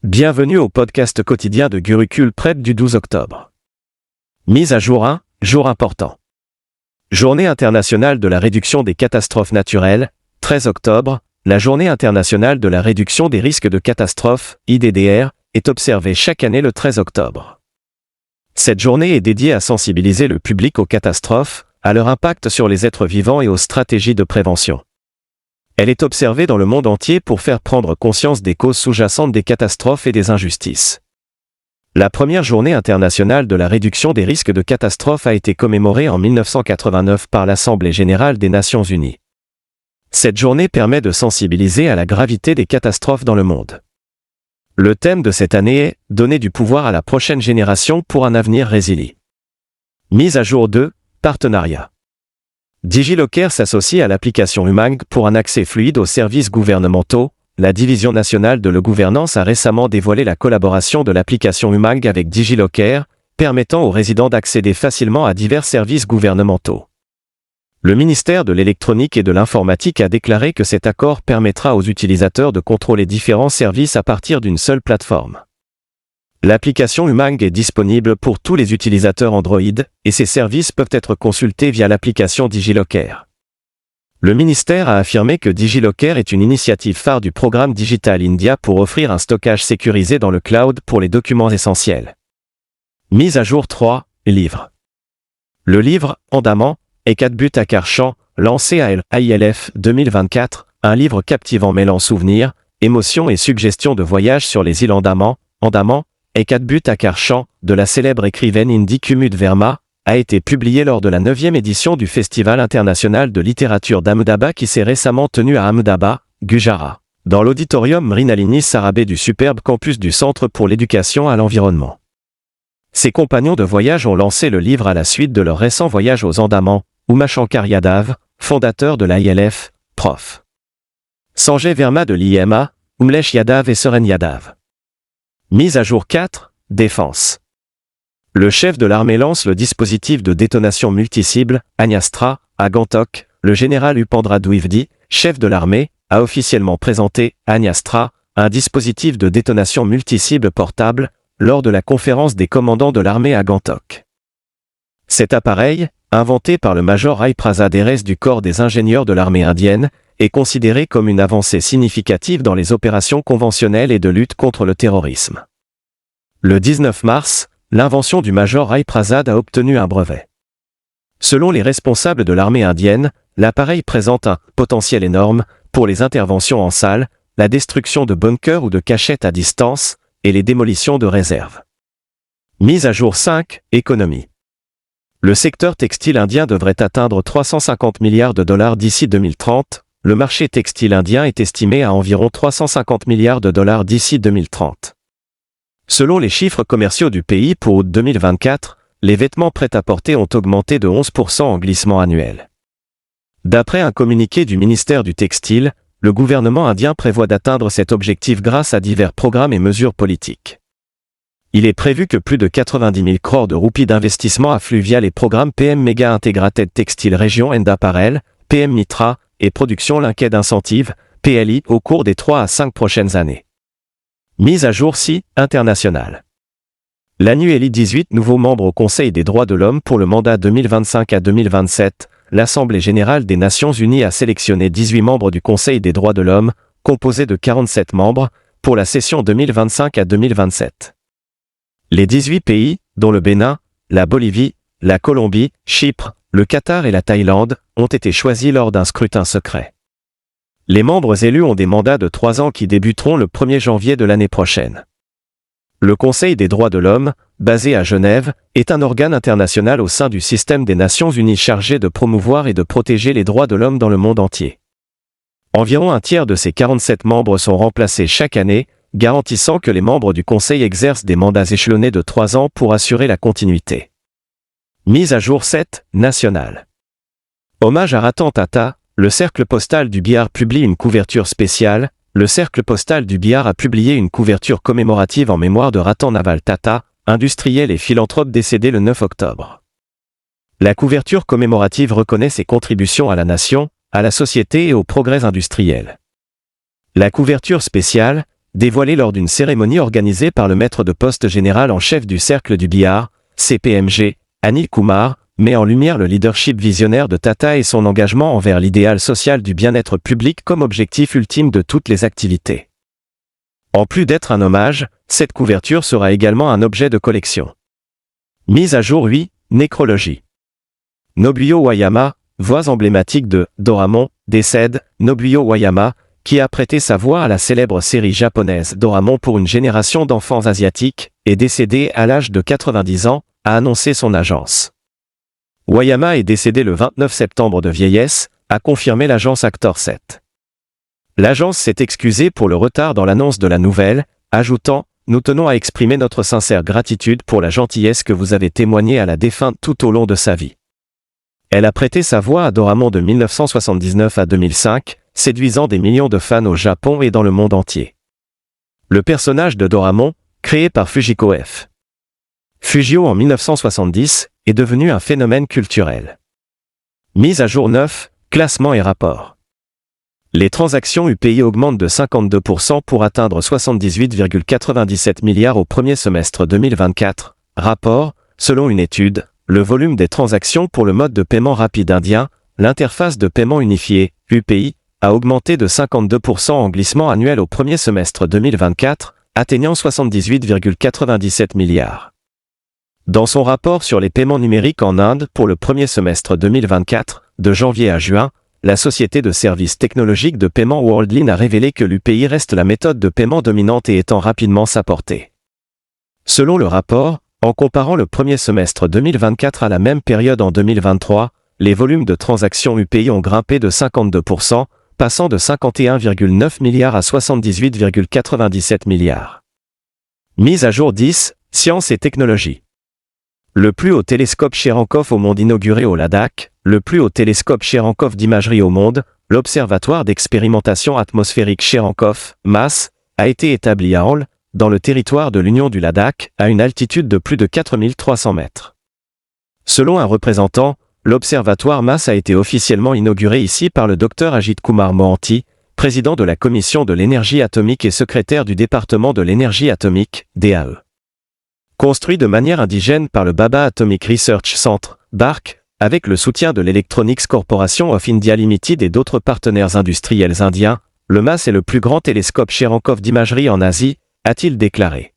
Bienvenue au podcast quotidien de Gurukul Prep du 12 octobre. Mise à jour 1, jour important. Journée internationale de la réduction des catastrophes naturelles, 13 octobre, la Journée internationale de la réduction des risques de catastrophes, IDDR, est observée chaque année le 13 octobre. Cette journée est dédiée à sensibiliser le public aux catastrophes, à leur impact sur les êtres vivants et aux stratégies de prévention. Elle est observée dans le monde entier pour faire prendre conscience des causes sous-jacentes des catastrophes et des injustices. La première journée internationale de la réduction des risques de catastrophes a été commémorée en 1989 par l'Assemblée générale des Nations unies. Cette journée permet de sensibiliser à la gravité des catastrophes dans le monde. Le thème de cette année est « Donner du pouvoir à la prochaine génération pour un avenir résilient ». Mise à jour 2, partenariat. DigiLocker s'associe à l'application Umang pour un accès fluide aux services gouvernementaux. La Division nationale de l'e-gouvernance a récemment dévoilé la collaboration de l'application Umang avec DigiLocker, permettant aux résidents d'accéder facilement à divers services gouvernementaux. Le ministère de l'Électronique et de l'Informatique a déclaré que cet accord permettra aux utilisateurs de contrôler différents services à partir d'une seule plateforme. L'application Umang est disponible pour tous les utilisateurs Android, et ces services peuvent être consultés via l'application DigiLocker. Le ministère a affirmé que DigiLocker est une initiative phare du programme Digital India pour offrir un stockage sécurisé dans le cloud pour les documents essentiels. Mise à jour 3, livre. Le livre « Andaman » Ekadbut Akarshan, lancé à l'AILF 2024, un livre captivant mêlant souvenirs, émotions et suggestions de voyage sur les îles Andaman, Ekadbut Akarshan, de la célèbre écrivaine hindi Kumud Verma, a été publié lors de la 9e édition du Festival international de littérature d'Ahmedabad qui s'est récemment tenu à Ahmedabad, Gujarat, dans l'auditorium Mrinalini Sarabhai du superbe campus du Centre pour l'éducation à l'environnement. Ses compagnons de voyage ont lancé le livre à la suite de leur récent voyage aux Andamans, Umashankar Yadav, fondateur de l'AILF, Prof. Sanjay Verma de l'IMA, Umlesh Yadav et Seren Yadav. Mise à jour 4, défense. Le chef de l'armée lance le dispositif de détonation multicible, Agnastra, à Gangtok. Le général Upendra Dwivedi, chef de l'armée, a officiellement présenté Agnastra, un dispositif de détonation multicible portable, lors de la conférence des commandants de l'armée à Gangtok. Cet appareil, inventé par le major Rai Prasad Eres du corps des ingénieurs de l'armée indienne, est considéré comme une avancée significative dans les opérations conventionnelles et de lutte contre le terrorisme. Le 19 mars, l'invention du major Rai Prasad a obtenu un brevet. Selon les responsables de l'armée indienne, l'appareil présente un potentiel énorme pour les interventions en salle, la destruction de bunkers ou de cachettes à distance, et les démolitions de réserves. Mise à jour 5, économie. Le secteur textile indien devrait atteindre 350 milliards de dollars d'ici 2030. Le marché textile indien est estimé à environ 350 milliards de dollars d'ici 2030. Selon les chiffres commerciaux du pays pour août 2024, les vêtements prêt-à-porter ont augmenté de 11% en glissement annuel. D'après un communiqué du ministère du Textile, le gouvernement indien prévoit d'atteindre cet objectif grâce à divers programmes et mesures politiques. Il est prévu que plus de 90 000 crores de roupies d'investissement affluent via les programmes PM Mega Integrated Textile Region and Apparel, PM Mitra, et Production Linked Incentive, PLI, au cours des 3 à 5 prochaines années. Mise à jour 6, internationale. L'ANU élit 18 nouveaux membres au Conseil des droits de l'homme pour le mandat 2025 à 2027. L'Assemblée générale des Nations unies a sélectionné 18 membres du Conseil des droits de l'homme, composé de 47 membres, pour la session 2025 à 2027. Les 18 pays, dont le Bénin, la Bolivie, la Colombie, Chypre, le Qatar et la Thaïlande, ont été choisis lors d'un scrutin secret. Les membres élus ont des mandats de 3 ans qui débuteront le 1er janvier de l'année prochaine. Le Conseil des droits de l'homme, basé à Genève, est un organe international au sein du système des Nations unies chargé de promouvoir et de protéger les droits de l'homme dans le monde entier. Environ un tiers de ces 47 membres sont remplacés chaque année, garantissant que les membres du Conseil exercent des mandats échelonnés de 3 ans pour assurer la continuité. Mise à jour 7, nationale. Hommage à Ratan Tata, le Cercle postal du Bihar publie une couverture spéciale. Le Cercle postal du Bihar a publié une couverture commémorative en mémoire de Ratan Naval Tata, industriel et philanthrope décédé le 9 octobre. La couverture commémorative reconnaît ses contributions à la nation, à la société et au progrès industriel. La couverture spéciale, dévoilé lors d'une cérémonie organisée par le maître de poste général en chef du Cercle du Bihar, CPMG, Anil Kumar, met en lumière le leadership visionnaire de Tata et son engagement envers l'idéal social du bien-être public comme objectif ultime de toutes les activités. En plus d'être un hommage, cette couverture sera également un objet de collection. Mise à jour 8, nécrologie. Nobuyo Wayama, voix emblématique de Doraemon, décède. Nobuyo Wayama, qui a prêté sa voix à la célèbre série japonaise Doraemon pour une génération d'enfants asiatiques, est décédé à l'âge de 90 ans, a annoncé son agence. Wayama est décédé le 29 septembre de vieillesse, a confirmé l'agence Actor 7. L'agence s'est excusée pour le retard dans l'annonce de la nouvelle, ajoutant « Nous tenons à exprimer notre sincère gratitude pour la gentillesse que vous avez témoignée à la défunte tout au long de sa vie. » Elle a prêté sa voix à Doraemon de 1979 à 2005, séduisant des millions de fans au Japon et dans le monde entier. Le personnage de Doraemon, créé par Fujiko F. Fujio en 1970, est devenu un phénomène culturel. Mise à jour 9, classement et rapport. Les transactions UPI augmentent de 52% pour atteindre 78,97 milliards au premier semestre 2024. Rapport, selon une étude, le volume des transactions pour le mode de paiement rapide indien, l'interface de paiement unifié, UPI, a augmenté de 52% en glissement annuel au premier semestre 2024, atteignant 78,97 milliards. Dans son rapport sur les paiements numériques en Inde pour le premier semestre 2024, de janvier à juin, la société de services technologiques de paiement Worldline a révélé que l'UPI reste la méthode de paiement dominante et étend rapidement sa portée. Selon le rapport, en comparant le premier semestre 2024 à la même période en 2023, les volumes de transactions UPI ont grimpé de 52%, passant de 51,9 milliards à 78,97 milliards. Mise à jour 10, sciences et technologies. Le plus haut télescope Cherenkov au monde inauguré au Ladakh, le plus haut télescope Cherenkov d'imagerie au monde, l'Observatoire d'expérimentation atmosphérique Cherenkov, MAS, a été établi à Anle, dans le territoire de l'Union du Ladakh, à une altitude de plus de 4300 mètres. Selon un représentant, l'Observatoire MAS a été officiellement inauguré ici par le Dr Ajit Kumar Mohanty, président de la Commission de l'énergie atomique et secrétaire du département de l'énergie atomique, DAE. Construit de manière indigène par le Bhabha Atomic Research Centre, BARC, avec le soutien de l'Electronics Corporation of India Limited et d'autres partenaires industriels indiens, le MAS est le plus grand télescope Cherenkov d'imagerie en Asie, a-t-il déclaré.